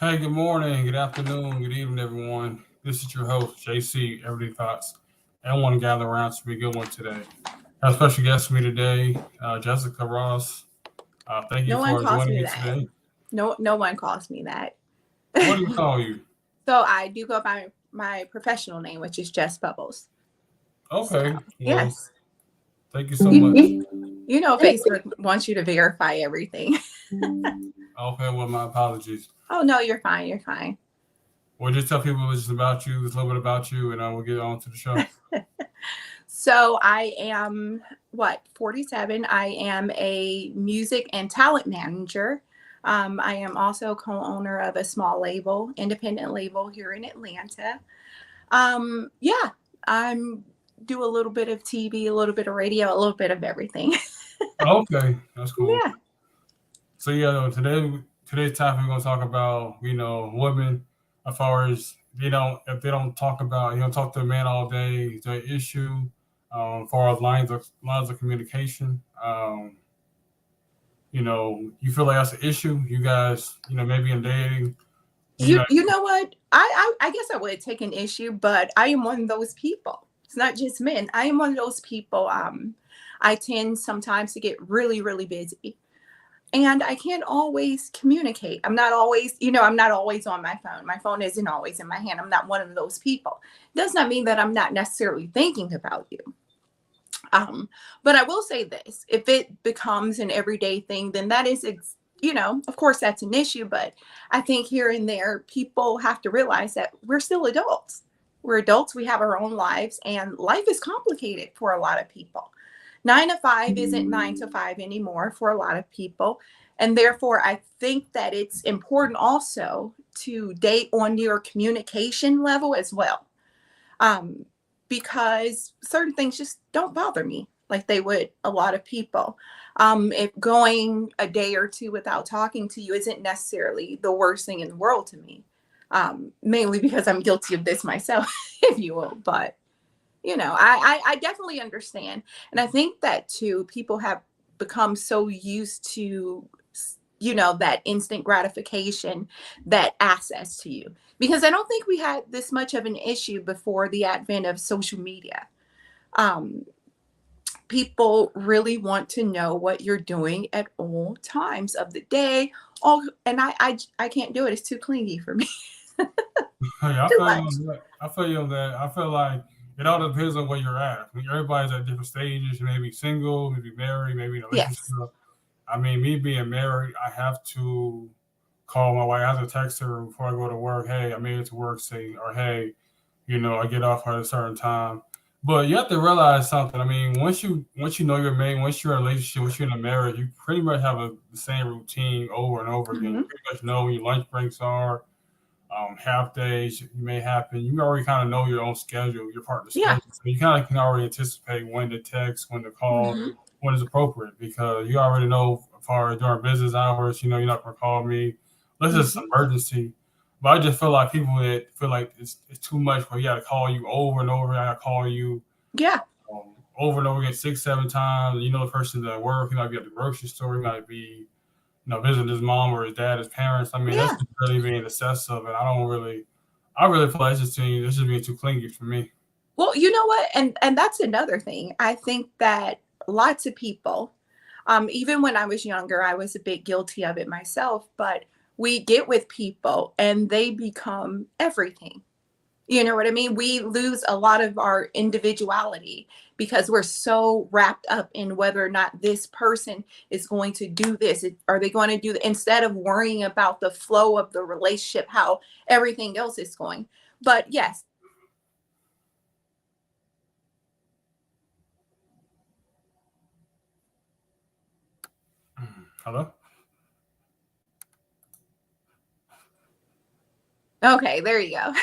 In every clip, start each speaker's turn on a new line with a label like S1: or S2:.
S1: Hey, good morning, good afternoon, good evening, everyone. This is your host, JC, Everyday Thoughts. And I want to gather around to be a good one today. I have a special guest with me today, Jessica Ross. Thank you
S2: No one
S1: for
S2: calls
S1: joining
S2: me
S1: me
S2: that.
S1: today.
S2: No one calls me that.
S1: What do you call you?
S2: So I do go by my professional name, which is Jess Bubbles. So
S1: Okay, well,
S2: yes,
S1: thank you so
S2: you,
S1: much.
S2: Facebook wants you to verify everything.
S1: Okay, well, my apologies.
S2: Oh no, you're fine. You're fine.
S1: We'll just tell people just about you, just a little bit about you, and we'll get on to the show.
S2: So I am 47. I am a music and talent manager. I am also co-owner of a small label, independent label here in Atlanta. Yeah, I'm do a little bit of TV, a little bit of radio, a little bit of everything.
S1: Okay, that's cool.
S2: Yeah.
S1: So yeah, today's topic we're gonna talk about women as far as if they don't talk about talk to a man all day, is there an issue as far as lines of communication. You feel like that's an issue. You guys, maybe in dating, you know,
S2: You know what? I guess I would take an issue, but I am one of those people. It's not just men. I am one of those people. I tend sometimes to get really busy, and I can't always communicate. I'm not always on my phone. My phone isn't always in my hand. I'm not one of those people. It does not mean that I'm not necessarily thinking about you. Um, but I will say this: if it becomes an everyday thing, then that is, of course, that's an issue. But I think here and there, people have to realize that we're still adults. We're adults. We have our own lives, and life is complicated for a lot of people. 9 to 5 isn't 9 to 5 anymore for a lot of people. And therefore, I think that it's important also to date on your communication level as well, um, because certain things just don't bother me like they would a lot of people. If going a day or two without talking to you isn't necessarily the worst thing in the world to me, mainly because I'm guilty of this myself, if you will. But I definitely understand. And I think that too, people have become so used to, that instant gratification, that access to you. Because I don't think we had this much of an issue before the advent of social media. Um, People really want to know what you're doing at all times of the day. And I can't do it. It's too clingy for me.
S1: hey, I
S2: Too
S1: feel you
S2: much.
S1: on that. I feel you on that. I feel like it all depends on where you're at. I mean, everybody's at different stages. Maybe single, maybe married, maybe in a relationship.
S2: Yes.
S1: I mean, me being married, I have to call my wife. I have to text her before I go to work. Hey, I made it to work safe, or hey, I get off at a certain time. But you have to realize something. I mean, once you know your mate, once you're in a relationship, once you're in a marriage, you pretty much have the same routine over and over again. You
S2: Hmm.
S1: pretty much know when your lunch breaks are, half days may happen. You already kind of know your own schedule, your partner's
S2: Yeah.
S1: schedule, so you kind of can already anticipate when to text, when to call,
S2: Hmm.
S1: when is appropriate because you already know as far as during business hours, you're not gonna call me unless it's an
S2: Hmm.
S1: emergency. But I just feel like people that feel like it's too much where you got to call you over and over. I got to call you
S2: Yeah.
S1: over and over again 6, 7 times. You know the person's at work. He might be at the grocery store. He might be visiting his mom or his dad, his parents. I mean, that's
S2: Yeah.
S1: just really being excessive, and I really feel like this is being too clingy for me.
S2: Well, you know what? And that's another thing. I think that lots of people, even when I was younger, I was a bit guilty of it myself, but we get with people and they become everything. You know what I mean? We lose a lot of our individuality because we're so wrapped up in whether or not this person is going to do this. Are they going to do that? Instead of worrying about the flow of the relationship, how everything else is going. But yes.
S1: Hello.
S2: Okay, there you go.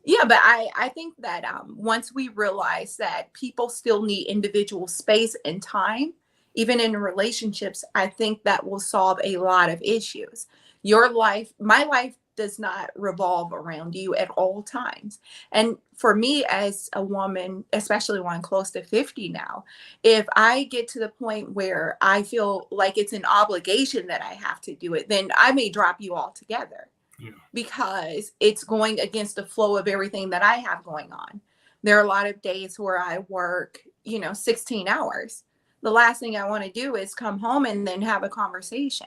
S2: Yeah, but I think that once we realize that people still need individual space and time, even in relationships, I think that will solve a lot of issues. Your life, my life does not revolve around you at all times. And for me as a woman, especially when I'm close to 50 now, if I get to the point where I feel like it's an obligation that I have to do it, then I may drop you altogether
S1: Yeah.
S2: because it's going against the flow of everything that I have going on. There are a lot of days where I work, 16 hours. The last thing I want to do is come home and then have a conversation.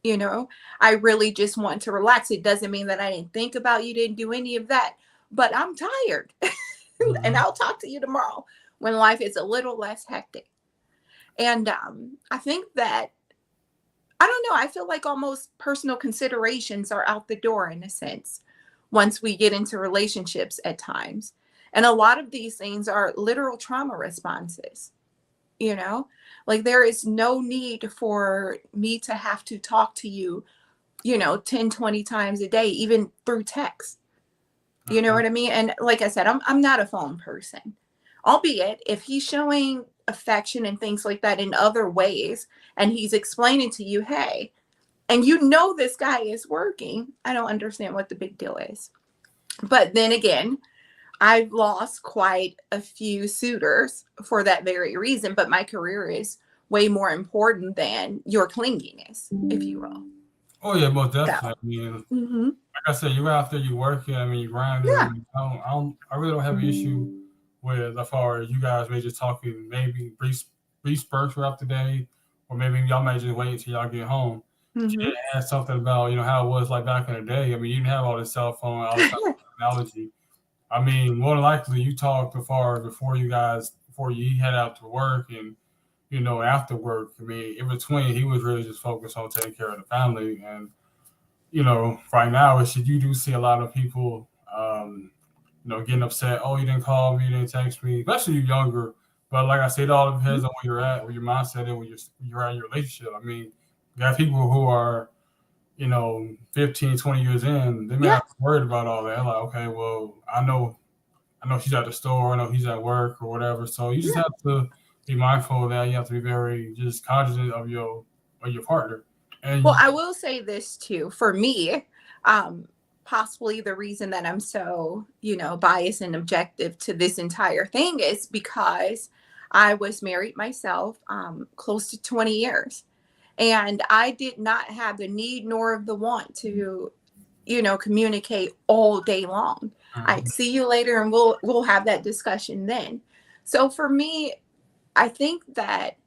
S2: You know, I really just want to relax. It doesn't mean that I didn't think about you, didn't do any of that, but I'm tired. And
S1: Hmm.
S2: I'll talk to you tomorrow when life is a little less hectic. And I think that, I don't know, I feel like almost personal considerations are out the door in a sense once we get into relationships at times. And a lot of these things are literal trauma responses, you know? Like there is no need for me to have to talk to you, 10, 20 times a day, even through text. You know
S1: Hmm.
S2: what I mean? And like I said, I'm not a phone person. Albeit if he's showing affection and things like that in other ways, and he's explaining to you, hey, and this guy is working, I don't understand what the big deal is. But then again, I've lost quite a few suitors for that very reason, but my career is way more important than your clinginess, if you will.
S1: Oh yeah, most
S2: So,
S1: definitely. I mean,
S2: hmm
S1: like I said, you out there, you working. I mean, you grinding. I
S2: yeah.
S1: mean, I really don't have an issue with as far as you guys may just talking maybe brief spurts throughout the day, or maybe y'all may just wait until y'all get home. But you
S2: hmm
S1: did ask something about how it was like back in the day. I mean, you didn't have all this cell phone, all this type of technology. I mean, more than likely, you talked before before you head out to work and after work. I mean, in between, he was really just focused on taking care of the family. And right now, you do see a lot of people, getting upset. Oh, you didn't call me, you didn't text me, especially you younger. But like I said, it all depends on where you're at, where your mindset is, when you're at in your relationship. I mean, you have people who are, 15, 20 years in, they may
S2: Yeah.
S1: not be worried about all that. Like, okay, well, I know she's at the store, I know he's at work or whatever. So you just
S2: Yeah.
S1: have to be mindful of that. You have to be very just cognizant of your partner. And
S2: Well, I will say this too. For me, um, possibly the reason that I'm so, biased and objective to this entire thing is because I was married myself close to 20 years. And I did not have the need nor the want to, communicate all day long. I'd
S1: Mhm.
S2: see you later and we'll have that discussion then. So for me, I think that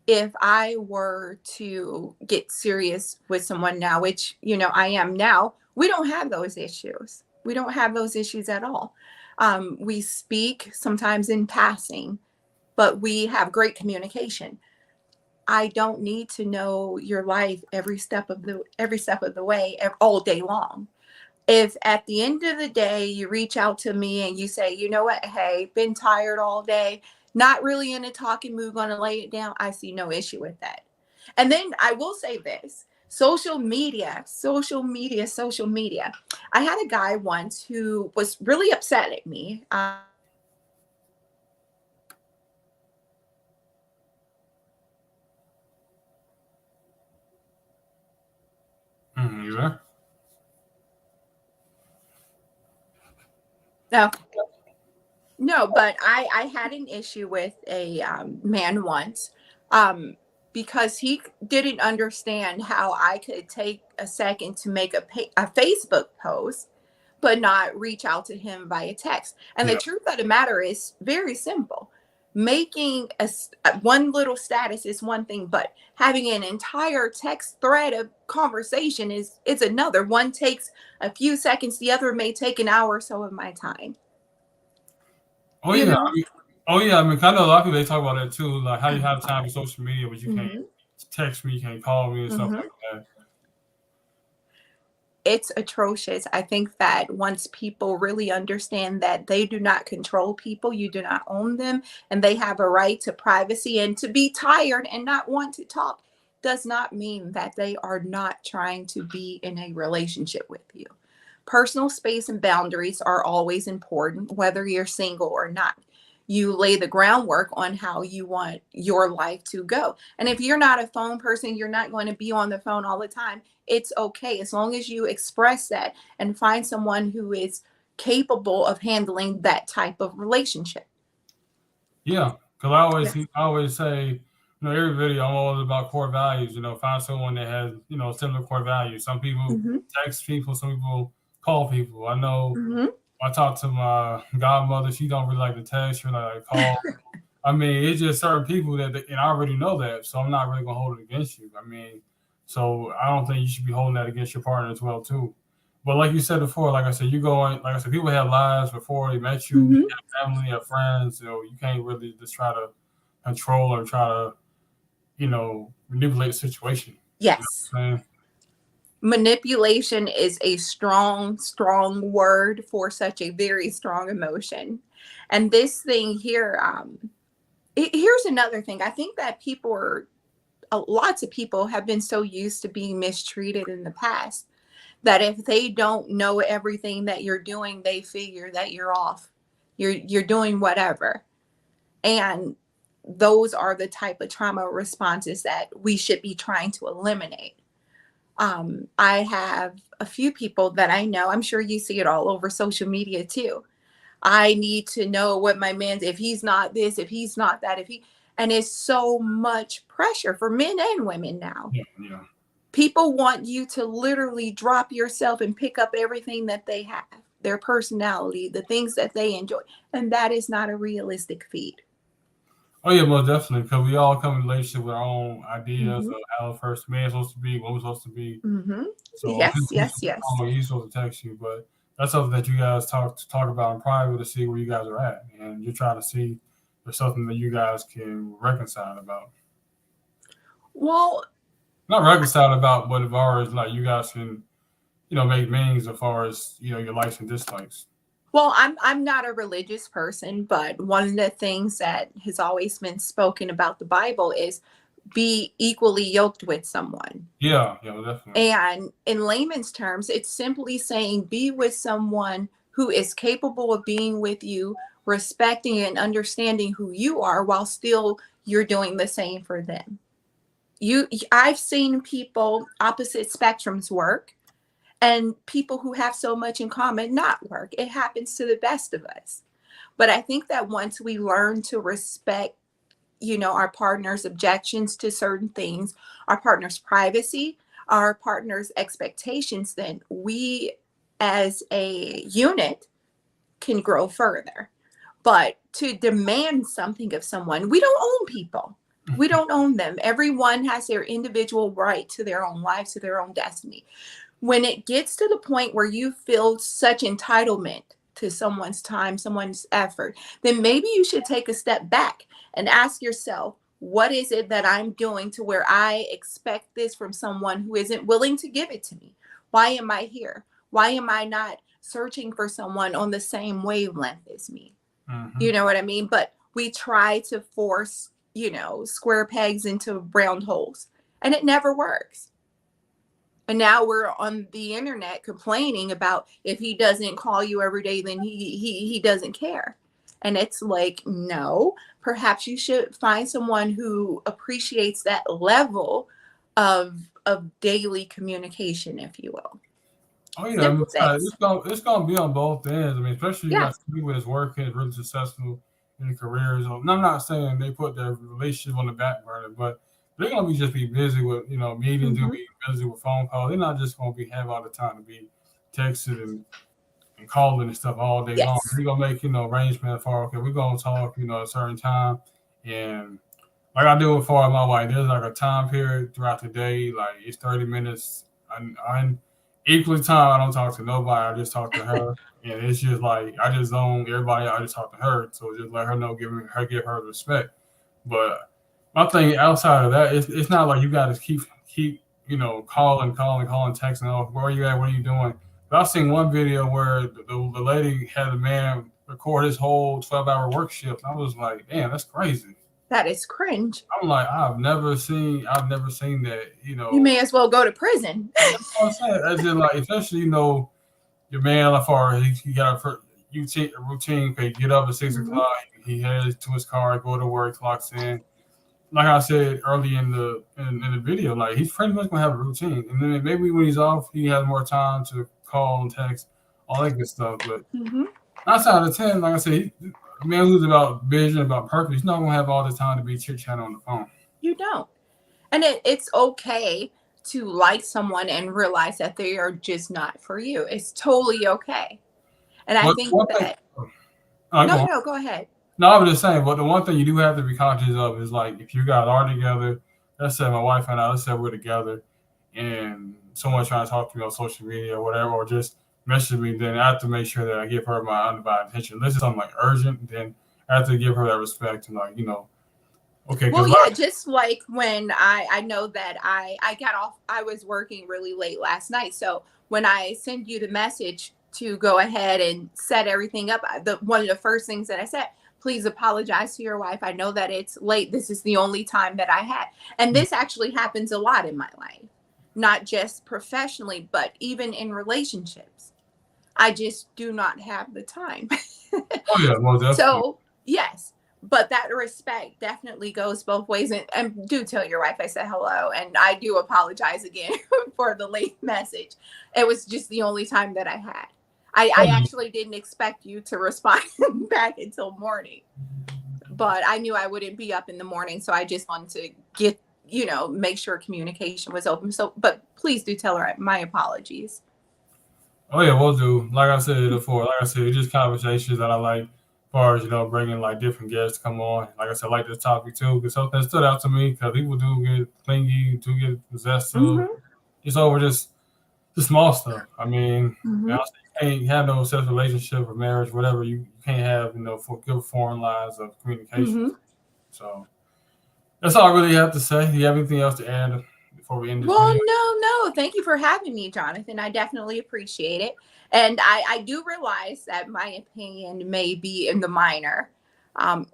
S2: if I were to get serious with someone now, which, I am now, we don't have those issues. We don't have those issues at all. We speak sometimes in passing, but we have great communication. I don't need to know your life every step of the way all day long. If at the end of the day you reach out to me and you say, you know what, hey, been tired all day, not really in a talking mood, gonna lay it down, I see no issue with that. And then I will say this: social media, social media, social media. I had a guy once who was really upset at me.
S1: You there?
S2: No, no, but I had an issue with a man once, um, because he didn't understand how I could take a second to make a Facebook post but not reach out to him via text. And the
S1: Yeah.
S2: truth of the matter is very simple. Making one little status is one thing, but having an entire text thread of conversation is another. One takes a few seconds, the other may take an hour or so of my time.
S1: Oh
S2: You
S1: yeah.
S2: know?
S1: I mean, I know a lot of people they talk about that too. Like, how you have time for social media, but you can't
S2: hmm
S1: text me, you can't call me, and stuff
S2: hmm
S1: like that.
S2: It's atrocious. I think that once people really understand that they do not control people, you do not own them, and they have a right to privacy and to be tired and not want to talk, does not mean that they are not trying to be in a relationship with you. Personal space and boundaries are always important, whether you're single or not. You lay the groundwork on how you want your life to go. And if you're not a phone person, you're not going to be on the phone all the time. It's okay as long as you express that and find someone who is capable of handling that type of relationship.
S1: Yeah, because
S2: Yes.
S1: I always say, every video I'm always about core values. Find someone that has similar core values. Some people
S2: Mm-hmm.
S1: text people, some people call people. I know
S2: Mm-hmm.
S1: I talk to my godmother. She don't really like to text. She like to call. I mean, it's just certain people and I already know that, so I'm not really gonna hold it against you. I mean, so I don't think you should be holding that against your partner as well too. But like you said before, like I said, like I said, people have lives before they met you. You
S2: Mm-hmm.
S1: have family, you have friends. You can't really just try to control or try to, manipulate the situation. You know
S2: Yes.
S1: what I'm saying?
S2: Manipulation is a strong, strong word for such a very strong emotion. And this thing here, here's another thing. I think that lots of people have been so used to being mistreated in the past that if they don't know everything that you're doing, they figure that you're off. You're doing whatever. And those are the type of trauma responses that we should be trying to eliminate. I have a few people that I know, I'm sure you see it all over social media too. I need to know what my man's, if he's not this, if he's not that, and it's so much pressure for men and women now.
S1: Yeah, yeah.
S2: People want you to literally drop yourself and pick up everything that they have, their personality, the things that they enjoy. And that is not a realistic feed.
S1: Oh yeah, most definitely. Because we all come in relationship with our own ideas
S2: Mm-hmm.
S1: of how the first man's supposed to be, woman's supposed to be.
S2: Mm-hmm.
S1: So
S2: Yes, yes, yes.
S1: he's supposed to text you, but that's something that you guys talk about in private to see where you guys are at, and you're trying to see if there's something that you guys can reconcile about.
S2: Well,
S1: Not reconcile about, but as far as like you guys can, make meanings as far as your likes and dislikes.
S2: I'm not a religious person, but one of the things that has always been spoken about the Bible is be equally yoked with someone.
S1: Yeah, yeah, well, definitely.
S2: And in layman's terms, it's simply saying be with someone who is capable of being with you, respecting and understanding who you are while still you're doing the same for them. I've seen people opposite spectrums work and people who have so much in common not work. It happens to the best of us. But I think that once we learn to respect, our partner's objections to certain things, our partner's privacy, our partner's expectations, then we as a unit can grow further. But to demand something of someone, we don't own people. We don't own them. Everyone has their individual right to their own lives, to their own destiny. When it gets to the point where you feel such entitlement to someone's time, someone's effort, then maybe you should take a step back and ask yourself, what is it that I'm doing to where I expect this from someone who isn't willing to give it to me? Why am I here? Why am I not searching for someone on the same wavelength as me? You
S1: Mm-hmm.
S2: know what I mean? But we try to force, square pegs into round holes, and it never works. And now we're on the internet complaining about if he doesn't call you every day, then he doesn't care. And it's like, no, perhaps you should find someone who appreciates that level of daily communication, if you will.
S1: Oh yeah, I mean,
S2: Simple things.
S1: it's gonna be on both ends. I mean, especially you
S2: Yeah.
S1: got people that's working, really successful in their careers. And I'm not saying they put their relationship on the back burner, but they're gonna be busy with meetings. They're gonna
S2: Hmm.
S1: be busy with phone calls. They're not just gonna be have all the time to be texted and calling and stuff all day long.
S2: Yes.
S1: We're gonna make arrangements for okay, we're gonna talk at a certain time and like I do it for my wife. There's like a time period throughout the day, like it's 30 minutes. I'm equally time. I don't talk to nobody. I just talk to her, and it's just like I just zone everybody. I just talk to her, so just let her know, give her respect. But my thing outside of that, it's not like you got to keep calling, texting. Oh, where are you at? What are you doing? But I've seen one video where the lady had a man record his whole 12-hour work shift. I was like, damn, that's crazy.
S2: That is cringe.
S1: I'm like, I've never seen that.
S2: You may as well go to prison.
S1: That's what I'm saying. As in, like, especially your man, like, far he got a routine. Okay, get up at six
S2: Mhm.
S1: o'clock. he heads to his car, go to work, clocks in. Like I said early in the video, like he's pretty much gonna have a routine, and then maybe when he's off, he has more time to call and text, all that good stuff. But
S2: Hmm.
S1: 9 out of 10, like I said, a man who's about vision, about purpose, he's not gonna have all the time to be chit chatting on the phone.
S2: You don't. And it's okay to like someone and realize that they are just not for you. It's totally okay. And I
S1: But
S2: think
S1: one thing,
S2: that,
S1: go
S2: no,
S1: on.
S2: no, go ahead.
S1: No, I was just saying, but the one thing you do have to be conscious of is like if you guys are together, let's say my wife and I, let's say we're together, and someone trying to talk to me on social media or whatever, or just message me, then I have to make sure that I give her my undivided attention. Unless it's something like urgent, then I have to give her that respect and like okay,
S2: Well,
S1: because
S2: yeah, just like when I know that I got off, I was working really late last night. So when I send you the message to go ahead and set everything up, the one of the first things that I said, please apologize to your wife. I know that it's late. This is the only time that I had. And this actually happens a lot in my life, not just professionally, but even in relationships. I just do not have the time.
S1: oh yeah, well definitely.
S2: So, yes, but that respect definitely goes both ways. And do tell your wife I said hello. And I do apologize again for the late message. It was just the only time that I had. I
S1: Oh,
S2: actually didn't expect you to respond back until morning, but I knew I wouldn't be up in the morning. So I just wanted to get, make sure communication was open. So, but please do tell her my apologies.
S1: oh yeah, we'll do. Like I said before, like I said, it's just conversations that I like. As far as bringing like different guests to come on. Like I said, I like this topic too because something stood out to me because people do get clingy, do get possessive.
S2: Hmm.
S1: It's over just the small stuff. I mean,
S2: Hmm.
S1: you can't have no sex relationship or marriage, whatever. You can't have for good foreign lines of communication.
S2: Hmm.
S1: So that's all I really have to say. Do you have anything else to add before we end this
S2: Well,
S1: video?
S2: no, no. Thank you for having me, Jonathan. I definitely appreciate it. And I do realize that my opinion may be in the minor,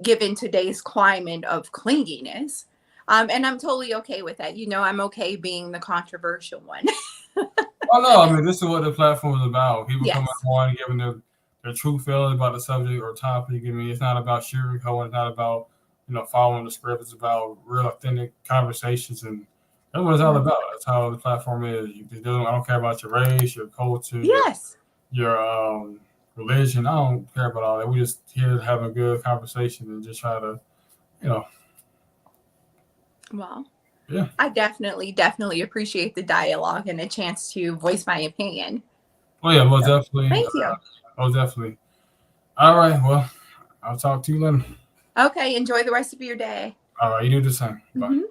S2: given today's climate of clinginess. And I'm totally okay with that. I'm okay being the controversial one.
S1: Oh no, I mean this is what the platform is about. People coming
S2: Yes.
S1: on and giving their true feelings about the subject or topic. I mean, it's not about sugarcoating. It's not about following the script. It's about real, authentic conversations, and that's what it's all
S2: Mhm.
S1: about. That's how the platform is. I don't care about your race, your culture,
S2: Yes.
S1: your religion. I don't care about all that. We just here to have a good conversation and just try to, you know,
S2: Well,
S1: yeah.
S2: I definitely, definitely appreciate the dialogue and a chance to voice my opinion.
S1: Oh yeah, most
S2: So,
S1: definitely.
S2: thank you.
S1: Most definitely. All right. Well, I'll talk to you later.
S2: Okay. Enjoy the rest of your day.
S1: All right. You do the same. Bye.
S2: Hmm.